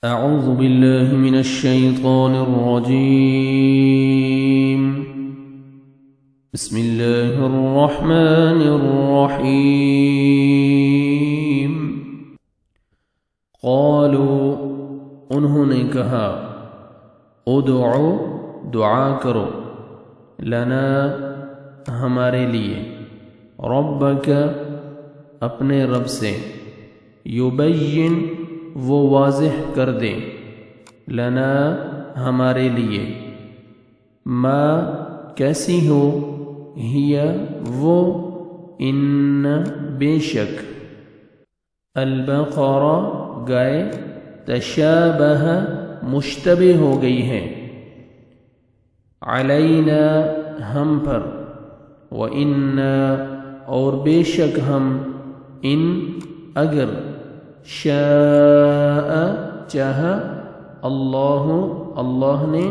أعوذ بالله من الشيطان الرجيم. بسم الله الرحمن الرحيم. قالوا انہوں نے کہا ادعو دعا کرو لنا ہمارے لیے ربک اپنے رب سے یبین وہ واضح کر دے لنا ہمارے لیے ما کیسی ہو ہی وہ ان بے شک البقرہ گائے تشابہ مشتبہ ہو گئی ہے علینا ہم پر وَإِنَّا اور بے شک ہم ان اگر شاء چاہا اللہ نے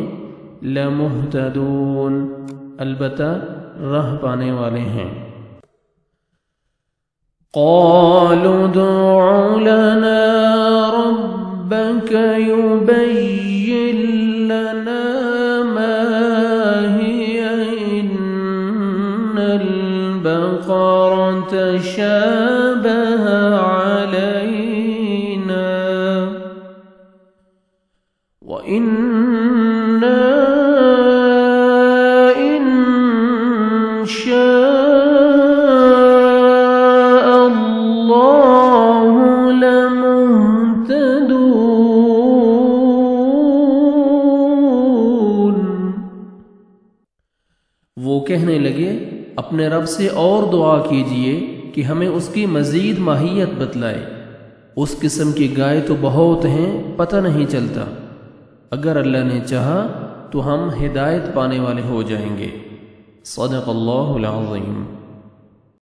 لمہتدون البتہ راہ پانے والے ہیں. قالوا ادع لنا ربك يبين لنا ما هي إن البقرة تشابه علينا وإنا إن شاء الله لمهتدون. وہ کہنے لگے اپنے رب سے اور دعا کیجئے کہ ہمیں اس کی مزید ماہیت بتلائے. اس قسم کی گائے تو بہت ہیں پتہ نہیں چلتا. اگر اللہ نے چاہا تو ہم ہدایت پانے والے ہو جائیں گے. صدق اللہ العظیم.